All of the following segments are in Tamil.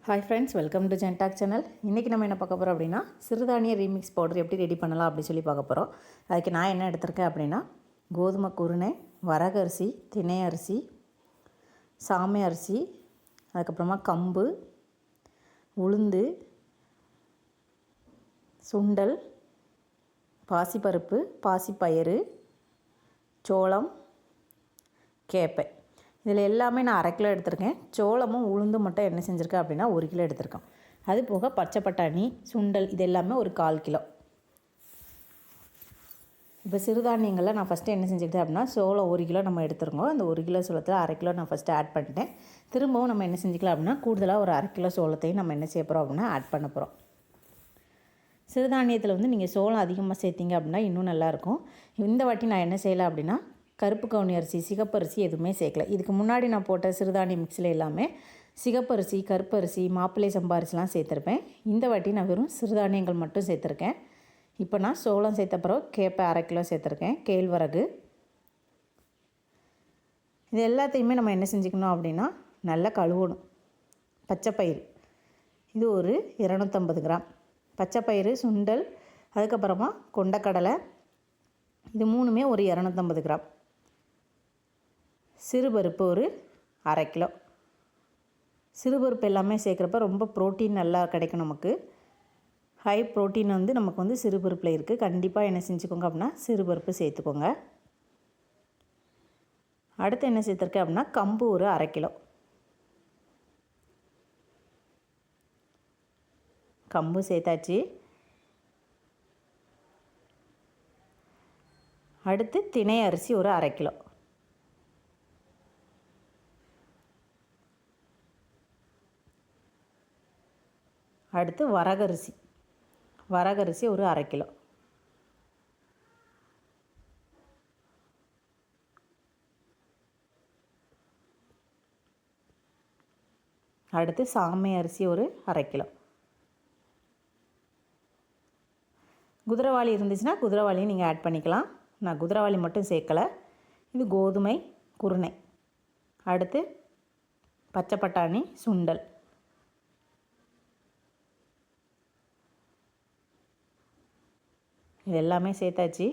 ஹாய் ஃப்ரெண்ட்ஸ், வெல்கம் டு ஜென்டாக் சேனல். இன்றைக்கி நம்ம என்ன பார்க்க போகிறோம் அப்படின்னா, சிறுதானிய ரீமிக்ஸ் பவுடர் எப்படி ரெடி பண்ணலாம் அப்படி சொல்லி பார்க்க போகிறோம். அதுக்கு நான் என்ன எடுத்திருக்கேன் அப்படின்னா, கோதுமை குருணை, வரகரிசி, தினை அரிசி, சாமை அரிசி, அதுக்கப்புறமா கம்பு, உளுந்து, சுண்டல், பாசிப்பருப்பு, பாசிப்பயிறு, சோளம், கேப்பை. இதில் எல்லாமே நான் 1/2 கிலோ எடுத்திருக்கேன். சோளமும் உளுந்தும் மட்டும் என்ன செஞ்சுருக்கேன் அப்படின்னா 1 கிலோ எடுத்திருக்கேன். அது போக பச்சை பட்டாணி, சுண்டல் இது எல்லாமே ஒரு 1/4 கிலோ. இப்போ சிறுதானியங்களில் நான் ஃபஸ்ட்டு என்ன செஞ்சுக்கிட்டேன் அப்படின்னா, சோளம் 1 கிலோ நம்ம எடுத்துருக்கோம். அந்த 1 கிலோ சோளத்தில் 1/2 கிலோ நான் ஃபஸ்ட்டு ஆட் பண்ணிட்டேன். திரும்பவும் நம்ம என்ன செஞ்சுக்கலாம் அப்படின்னா, கூடுதலாக ஒரு 1/2 கிலோ சோளத்தையும் நம்ம என்ன செய்ய போகிறோம் அப்படின்னா ஆட் பண்ண போகிறோம். சிறுதானியத்தில் வந்து நீங்கள் சோளம் அதிகமாக சேர்த்திங்க அப்படின்னா இன்னும் நல்லாயிருக்கும். இந்த வாட்டி நான் என்ன செய்யலை அப்படின்னா, கருப்பு கவுனி அரிசி, சிகப்பரிசி எதுவுமே சேர்க்கல. இதுக்கு முன்னாடி நான் போட்ட சிறுதானிய மிக்ஸில் எல்லாமே சிகப்பரிசி, கருப்பரிசி, மாப்பிள்ளை சம்பா அரிசிலாம் சேர்த்துருப்பேன். இந்த வாட்டி நான் வெறும் சிறுதானியங்கள் மட்டும் சேர்த்துருக்கேன். இப்போ நான் சோளம் சேர்த்த பிறகு கேப்பை 1/2 கிலோ சேர்த்துருக்கேன். கேழ்வரகு இது எல்லாத்தையுமே நம்ம என்ன செஞ்சுக்கணும் அப்படின்னா, நல்லா கழுவணும். பச்சைப்பயிறு இது ஒரு 250 கிராம். பச்சைப்பயிறு, சுண்டல், அதுக்கப்புறமா கொண்டக்கடலை இது 3மே ஒரு 250 கிராம். சிறுபருப்பு ஒரு 1/2 கிலோ. சிறுபருப்பு எல்லாமே சேர்க்குறப்ப ரொம்ப ப்ரோட்டீன் நல்லா கிடைக்கும் நமக்கு. ஹை ப்ரோட்டீன் வந்து நமக்கு வந்து சிறுபருப்பில் இருக்குது. கண்டிப்பாக என்ன செஞ்சுக்கோங்க அப்படின்னா சிறுபருப்பு சேர்த்துக்கோங்க. அடுத்து என்ன சேர்த்துருக்கேன் அப்படின்னா, கம்பு ஒரு 1/2 கிலோ. கம்பு சேர்த்தாச்சு. அடுத்து தினை அரிசி ஒரு 1/2 கிலோ. அடுத்து வரகரிசி ஒரு 1/2 கிலோ. அடுத்து சாமை அரிசி ஒரு 1/2 கிலோ. குதிரைவாளி இருந்துச்சுன்னா குதிரைவாளியும் நீங்கள் ஆட் பண்ணிக்கலாம். நான் குதிரைவாளி மட்டும் சேர்க்கலை. இது கோதுமை குருணை. அடுத்து பச்சை பட்டாணி, சுண்டல். இது எல்லாமே சேர்த்தாச்சு.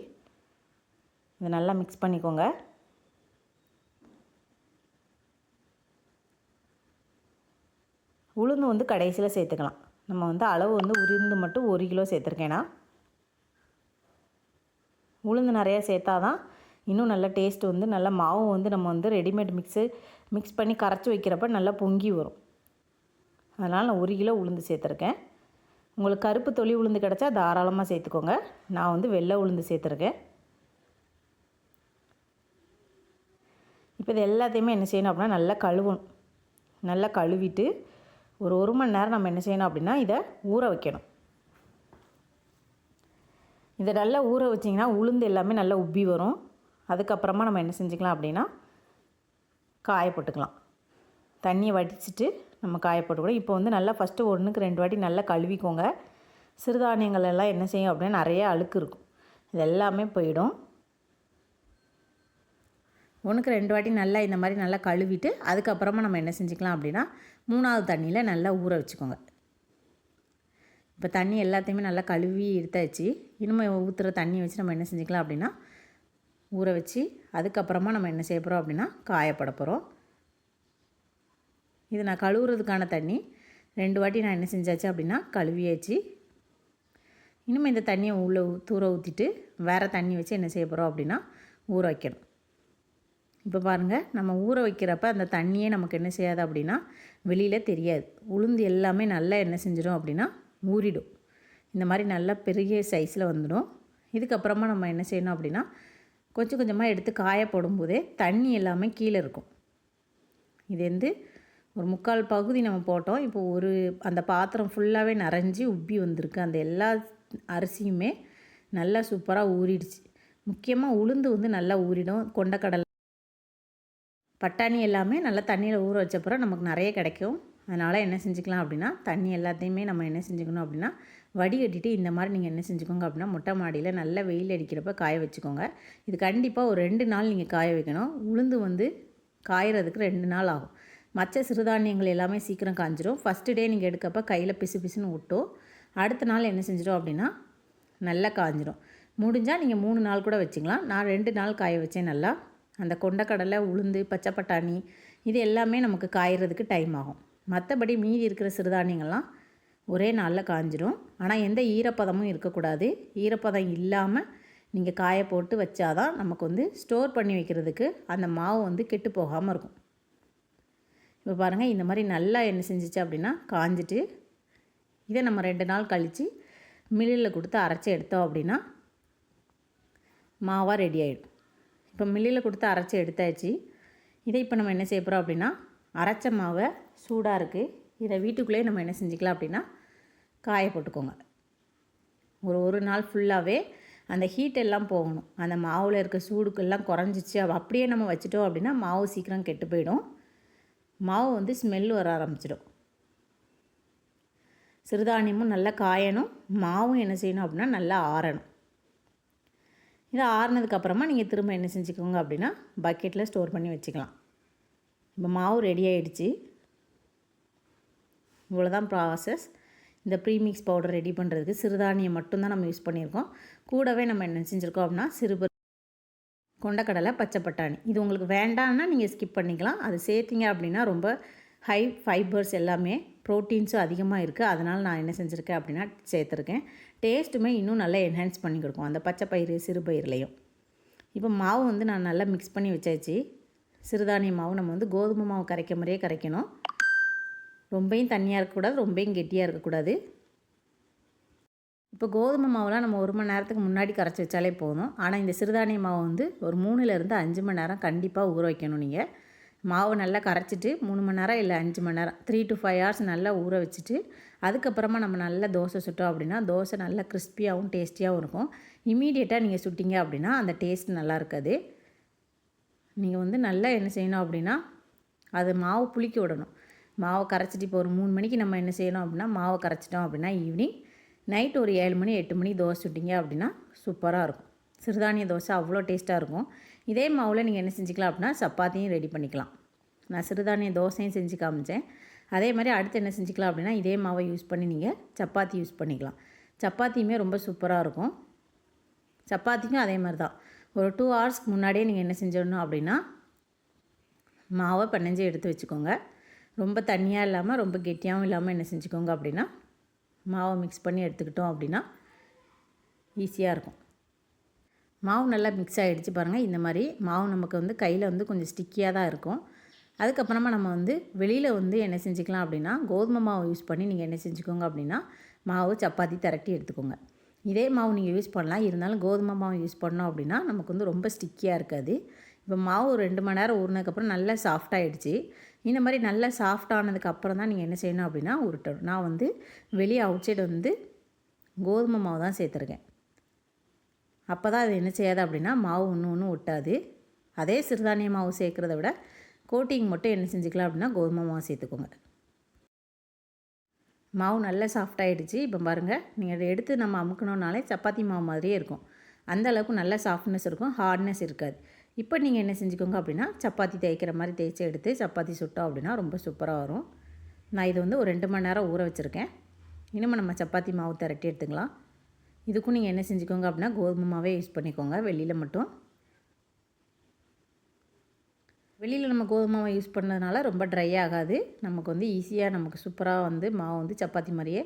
இது நல்லா மிக்ஸ் பண்ணிக்கோங்க. உளுந்து வந்து கடைசியில் சேர்த்துக்கலாம். நம்ம வந்து அளவு வந்து உளுந்து மட்டும் 1 கிலோ சேர்த்துருக்கேன்னா, உளுந்து நிறையா சேர்த்தா தான் இன்னும் நல்ல டேஸ்ட் வந்து நல்ல மாவு வந்து நம்ம வந்து ரெடிமேட் மிக்ஸ் பண்ணி கரைச்சி வைக்கிறப்ப நல்லா பொங்கி வரும். அதனால் நான் 1 கிலோ உளுந்து சேர்த்துருக்கேன். உங்களுக்கு கருப்பு தொளி உளுந்து கிடச்சா தாராளமாக சேர்த்துக்கோங்க. நான் வந்து வெள்ளை உளுந்து சேர்த்துருக்கேன். இப்போ இது எல்லாத்தையுமே என்ன செய்யணும் அப்படின்னா நல்லா கழுவணும். நல்லா கழுவிட்டு ஒரு 1 மணி நேரம் நம்ம என்ன செய்யணும் அப்படின்னா இதை ஊற வைக்கணும். இதை நல்லா ஊற வச்சிங்கன்னா உளுந்து எல்லாமே நல்லா உப்பி வரும். அதுக்கப்புறமா நம்ம என்ன செஞ்சுக்கலாம் அப்படின்னா காய போட்டுக்கலாம். தண்ணியை வடிச்சிட்டு நம்ம காய போட்டுக்கூட. இப்போ வந்து நல்லா ஃபஸ்ட்டு 1க்கு 2 வாட்டி நல்லா கழுவிக்கோங்க. சிறுதானியங்கள் எல்லாம் என்ன செய்யும் அப்படின்னா நிறைய அழுக்கு இருக்கும். இது எல்லாமே போயிடும். 1க்கு 2 வாட்டி நல்லா இந்த மாதிரி நல்லா கழுவிட்டு அதுக்கப்புறமா நம்ம என்ன செஞ்சுக்கலாம் அப்படின்னா 3வது தண்ணியில் நல்லா ஊற வச்சுக்கோங்க. இப்போ தண்ணி எல்லாத்தையுமே நல்லா கழுவி எடுத்தாச்சு. இனிமேல் ஊற்றுற தண்ணி வச்சு நம்ம என்ன செஞ்சுக்கலாம் அப்படின்னா ஊற வச்சு அதுக்கப்புறமா நம்ம என்ன செய்ய போகிறோம் அப்படின்னா காயப்பட போகிறோம். இது நான் கழுவுறதுக்கான தண்ணி 2 வாட்டி நான் என்ன செஞ்சாச்சு அப்படின்னா கழுவியாச்சு. இனிமேல் இந்த தண்ணியை உள்ளே தூர ஊற்றிட்டு வேறு தண்ணி வச்சு என்ன செய்ய போகிறோம் அப்படின்னா ஊற வைக்கணும். இப்போ பாருங்கள், நம்ம ஊற வைக்கிறப்ப அந்த தண்ணியே நமக்கு என்ன செய்யாது அப்படின்னா வெளியில் தெரியாது. உளுந்து எல்லாமே நல்லா என்ன செஞ்சிடும் அப்படின்னா ஊறிடும். இந்த மாதிரி நல்லா பெரிய சைஸில் வந்துடும். இதுக்கப்புறமா நம்ம என்ன செய்யணும் அப்படின்னா கொஞ்சம் கொஞ்சமாக எடுத்து காய போடும்போதே தண்ணி எல்லாமே கீழே இருக்கும். இது வந்து ஒரு 3/4 பகுதி நம்ம போட்டோம். இப்போ அந்த பாத்திரம் ஃபுல்லாகவே நிறைஞ்சி உப்பி வந்திருக்கு. அந்த எல்லா அரிசியுமே நல்லா சூப்பராக ஊறிடுச்சு. முக்கியமாக உளுந்து வந்து நல்லா ஊறிடும். கொண்டக்கடலை, பட்டாணி எல்லாமே நல்லா தண்ணியில் ஊற வச்சப்பறம் நமக்கு நிறைய கிடைக்கும். அதனால் என்ன செஞ்சுக்கலாம் அப்படின்னா தண்ணி எல்லாத்தையுமே நம்ம என்ன செஞ்சுக்கணும் அப்படின்னா வடிகட்டிட்டு இந்த மாதிரி நீங்கள் என்ன செஞ்சுக்கோங்க அப்படின்னா மொட்டை மாடியில் நல்லா வெயில் அடிக்கிறப்ப காய வச்சுக்கோங்க. இது கண்டிப்பாக ஒரு 2 நாள் நீங்கள் காய வைக்கணும். உளுந்து வந்து காயறதுக்கு 2 நாள் ஆகும். மற்ற சிறுதானியங்கள் எல்லாமே சீக்கிரம் காஞ்சிரும். ஃபஸ்ட்டு டே நீங்கள் எடுக்கப்போ கையில் பிசு பிசுன்னு விட்டோம். அடுத்த நாள் என்ன செஞ்சிடும் அப்படின்னா நல்லா காஞ்சிடும். முடிஞ்சால் நீங்கள் 3 நாள் கூட வச்சுக்கலாம். நான் 2 நாள் காய வச்சேன் நல்லா. அந்த கொண்டக்கடலை, உளுந்து, பச்சை பட்டாணி இது எல்லாமே நமக்கு காயறதுக்கு டைம் ஆகும். மற்றபடி மீதி இருக்கிற சிறுதானியங்கள்லாம் ஒரே நாளில் காஞ்சிடும். ஆனால் எந்த ஈரப்பதமும் இருக்கக்கூடாது. ஈரப்பதம் இல்லாமல் நீங்கள் காய போட்டு வச்சாதான் நமக்கு வந்து ஸ்டோர் பண்ணி வைக்கிறதுக்கு அந்த மாவு வந்து கெட்டு போகாமல் இருக்கும். இப்போ பாருங்கள், இந்த மாதிரி நல்லா என்ன செஞ்சிச்சு அப்படின்னா காஞ்சிட்டு இதை நம்ம 2 நாள் கழித்து மில்லில் கொடுத்து அரைச்சி எடுத்தோம் அப்படின்னா மாவாக ரெடி ஆகிடும். இப்போ மில்லில் கொடுத்து அரைச்சி எடுத்தாச்சு. இதை இப்போ நம்ம என்ன செய்ய போகிறோம் அப்படின்னா அரைச்ச மாவை சூடாக இருக்குது, இதை வீட்டுக்குள்ளேயே நம்ம என்ன செஞ்சுக்கலாம் அப்படின்னா காய போட்டுக்கோங்க. ஒரு நாள் ஃபுல்லாகவே அந்த ஹீட் எல்லாம் போகணும். அந்த மாவில் இருக்க சூடுக்கெல்லாம் குறைஞ்சிச்சு அப்படியே நம்ம வச்சிட்டோம் அப்படின்னா மாவு சீக்கிரம் கெட்டு போயிடும். மாவு வந்து ஸ்மெல் வர ஆரம்பிச்சிடும். சிறுதானியமும் நல்லா காயணும், மாவும் என்ன செய்யணும் அப்படின்னா நல்லா ஆறணும். இதை ஆறுனதுக்கப்புறமா நீங்கள் திரும்ப என்ன செஞ்சுக்கோங்க அப்படின்னா பக்கெட்டில் ஸ்டோர் பண்ணி வச்சுக்கலாம். இப்போ மாவு ரெடி ஆகிடுச்சு. இவ்வளோதான் ப்ராசஸ். இந்த ப்ரீமிக்ஸ் பவுடர் ரெடி பண்ணுறதுக்கு சிறுதானியம் மட்டும்தான் நம்ம யூஸ் பண்ணியிருக்கோம். கூடவே நம்ம என்ன செஞ்சுருக்கோம் அப்படின்னா கொண்டக்கடலை, பச்சை பட்டாணி இது உங்களுக்கு வேண்டான்னா நீங்கள் ஸ்கிப் பண்ணிக்கலாம். அது சேர்த்திங்க அப்படின்னா ரொம்ப ஹை ஃபைபர்ஸ் எல்லாமே ப்ரோட்டீன்ஸும் அதிகமாக இருக்குது. அதனால் நான் என்ன செஞ்சுருக்கேன் அப்படின்னா சேர்த்துருக்கேன். டேஸ்ட்டுமே இன்னும் நல்லா என்ஹான்ஸ் பண்ணி கொடுக்கும் அந்த பச்சை பயிறு சிறு பயிர்லேயும். இப்போ மாவு வந்து நான் நல்லா மிக்ஸ் பண்ணி வச்சாச்சு. சிறுதானிய மாவு நம்ம வந்து கோதுமை மாவு கரைக்க மாதிரியே கரைக்கணும். ரொம்பையும் தண்ணியாக இருக்கக்கூடாது, ரொம்பையும் கெட்டியாக இருக்கக்கூடாது. இப்போ கோதுமை மாவுலாம் நம்ம 1 மணி நேரத்துக்கு முன்னாடி கரைச்சி வச்சாலே போதும். ஆனால் இந்த சிறுதானிய மாவு வந்து ஒரு 3லேருந்து 5 மணி நேரம் கண்டிப்பாக ஊற வைக்கணும். நீங்கள் மாவு நல்லா கரைச்சிட்டு 3 மணி நேரம் இல்லை 5 மணி நேரம் 3 to 5 hours நல்லா ஊற வச்சுட்டு அதுக்கப்புறமா நம்ம நல்லா தோசை சுட்டோம் அப்படின்னா தோசை நல்லா கிறிஸ்பியாகவும் டேஸ்டியாகவும் இருக்கும். இமீடியட்டாக நீங்கள் சுட்டிங்க அப்படின்னா அந்த டேஸ்ட் நல்லா இருக்காது. நீங்கள் வந்து நல்லா என்ன செய்யணும் அப்படின்னா அது மாவு புளிக்க விடணும். மாவை கரைச்சிட்டு இப்போ ஒரு 3 மணிக்கு நம்ம என்ன செய்யணும் அப்படின்னா மாவை கரைச்சிட்டோம் அப்படின்னா ஈவினிங் நைட் ஒரு 7 மணி 8 மணி தோசை சுட்டிங்க அப்படின்னா சூப்பராக இருக்கும். சிறுதானிய தோசை அவ்வளோ டேஸ்ட்டாக இருக்கும். இதே மாவில் நீங்கள் என்ன செஞ்சுக்கலாம் அப்படின்னா சப்பாத்தியும் ரெடி பண்ணிக்கலாம். நான் சிறுதானிய தோசையும் செஞ்சு காமிச்சேன். அதே மாதிரி அடுத்து என்ன செஞ்சுக்கலாம் அப்படின்னா இதே மாவை யூஸ் பண்ணி நீங்கள் சப்பாத்தி யூஸ் பண்ணிக்கலாம். சப்பாத்தியுமே ரொம்ப சூப்பராக இருக்கும். சப்பாத்திக்கும் அதே மாதிரி தான் ஒரு 2 hours முன்னாடியே நீங்கள் என்ன செஞ்சிடணும் அப்படின்னா மாவை பிணைஞ்சு எடுத்து வச்சுக்கோங்க. ரொம்ப தண்ணியாக இல்லாமல் ரொம்ப கெட்டியாகவும் இல்லாமல் என்ன செஞ்சுக்கோங்க அப்படின்னா மாவை மிக்ஸ் பண்ணி எடுத்துக்கிட்டோம் அப்படின்னா ஈஸியாக இருக்கும். மாவு நல்லா மிக்ஸ் ஆகிடுச்சு பாருங்கள். இந்த மாதிரி மாவு நமக்கு வந்து கையில் வந்து கொஞ்சம் ஸ்டிக்கியாக தான் இருக்கும். அதுக்கப்புறமா நம்ம வந்து வெளியில் வந்து என்ன செஞ்சுக்கலாம் அப்படின்னா கோதுமை மாவு யூஸ் பண்ணி நீங்கள் என்ன செஞ்சுக்கோங்க அப்படின்னா மாவு சப்பாத்தி திரட்டி எடுத்துக்கோங்க. இதே மாவு நீங்கள் யூஸ் பண்ணலாம், இருந்தாலும் கோதுமை மாவு யூஸ் பண்ணோம் அப்படின்னா நமக்கு வந்து ரொம்ப ஸ்டிக்கியாக இருக்காது. இப்போ மாவு ஒரு 2 மணி நேரம் ஊறினதுக்கப்புறம் நல்லா சாஃப்டாகிடுச்சு. இந்த மாதிரி நல்லா சாஃப்டானதுக்கப்புறம் தான் நீங்கள் என்ன செய்யணும் அப்படின்னா உருட்டணும். நான் வந்து வெளியே அவுட் சைடு வந்து கோதுமை மாவு தான் சேர்த்துருக்கேன். அப்போ தான் அது என்ன செய்யாது அப்படின்னா மாவு ஒன்று ஒட்டாது. அதே சிறுதானிய மாவு சேர்க்குறத விட கோட்டிங் மட்டும் என்ன செஞ்சுக்கலாம் அப்படின்னா கோதுமை மாவு சேர்த்துக்கோங்க. மாவு நல்லா சாஃப்டாகிடுச்சு. இப்போ பாருங்கள், நீங்கள் அதை எடுத்து நம்ம அமுக்கணுன்னாலே சப்பாத்தி மாவு மாதிரியே இருக்கும். அந்தளவுக்கு நல்ல சாஃப்ட்னஸ் இருக்கும், ஹார்ட்னஸ் இருக்காது. இப்போ நீங்கள் என்ன செஞ்சுக்கோங்க அப்படின்னா சப்பாத்தி தேய்க்கிற மாதிரி தேய்ச்சி எடுத்து சப்பாத்தி சுட்டோம் அப்படின்னா ரொம்ப சூப்பராக வரும். நான் இது வந்து ஒரு 2 மணி நேரம் ஊற வச்சுருக்கேன். இனிமேல் நம்ம சப்பாத்தி மாவு திரட்டி எடுத்துக்கலாம். இதுக்கும் நீங்கள் என்ன செஞ்சுக்கோங்க அப்படின்னா கோதுமை மாவே யூஸ் பண்ணிக்கோங்க. வெளியில் மட்டும் வெளியில் நம்ம கோதுமை மாவை யூஸ் பண்ணதுனால ரொம்ப ட்ரை ஆகாது. நமக்கு வந்து ஈஸியாக நமக்கு சூப்பராக வந்து மாவு வந்து சப்பாத்தி மாதிரியே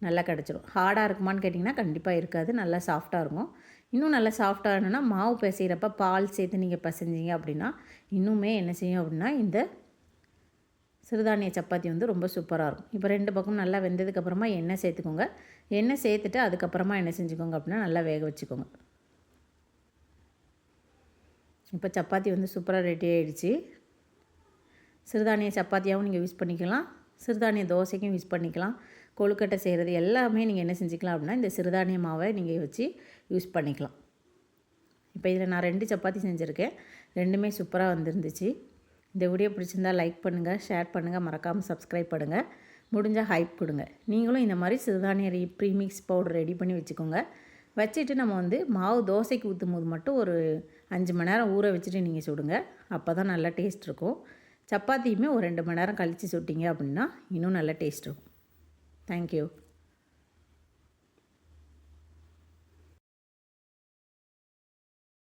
நல்லா கிடச்சிடும். ஹார்டாக இருக்குமான்னு கேட்டிங்கன்னா கண்டிப்பாக இருக்காது, நல்லா சாஃப்டாக இருக்கும். இன்னும் நல்லா சாஃப்டாக வேணும்னா மாவு பிசைகிறப்ப பால் சேர்த்து நீங்கள் பிசைஞ்சிங்க அப்படின்னா இன்னுமே என்ன செய்யும் அப்படின்னா இந்த சிறுதானிய சப்பாத்தி வந்து ரொம்ப சூப்பராக இருக்கும். இப்போ 2 பக்கம் நல்லா வெந்ததுக்கப்புறமா எண்ணெய் சேர்த்துக்கோங்க. எண்ணெய் சேர்த்துட்டு அதுக்கப்புறமா என்ன செஞ்சுக்கோங்க அப்படின்னா நல்லா வேக வச்சுக்கோங்க. இப்போ சப்பாத்தி வந்து சூப்பராக ரெடி ஆகிடுச்சு. சிறுதானிய சப்பாத்தியாகவும் நீங்கள் யூஸ் பண்ணிக்கலாம், சிறுதானிய தோசைக்கும் யூஸ் பண்ணிக்கலாம். கொழுக்கட்டை செய்கிறது எல்லாமே நீங்கள் என்ன செஞ்சுக்கலாம் அப்படின்னா இந்த சிறுதானிய மாவை நீங்கள் வச்சு யூஸ் பண்ணிக்கலாம். இப்போ இதில் நான் 2 சப்பாத்தி செஞ்சுருக்கேன். 2மே சூப்பராக வந்துருந்துச்சு. இந்த வீடியோ பிடிச்சிருந்தால் லைக் பண்ணுங்கள், ஷேர் பண்ணுங்கள், மறக்காமல் சப்ஸ்கிரைப் பண்ணுங்கள், முடிஞ்சால் ஹைப் கொடுங்க. நீங்களும் இந்த மாதிரி சிறுதானிய ப்ரீமிக்ஸ் பவுடர் ரெடி பண்ணி வச்சுக்கோங்க. வச்சுட்டு நம்ம வந்து மாவு தோசைக்கு ஊற்றும் போது மட்டும் ஒரு 5 மணி நேரம் ஊற வச்சுட்டு நீங்கள் சுடுங்க. அப்போ தான் நல்லா டேஸ்ட் இருக்கும். சப்பாத்தியுமே ஒரு 2 மணி நேரம் கழித்து சுட்டிங்க அப்படின்னா இன்னும் நல்ல டேஸ்ட் இருக்கும். தேங்க்யூ.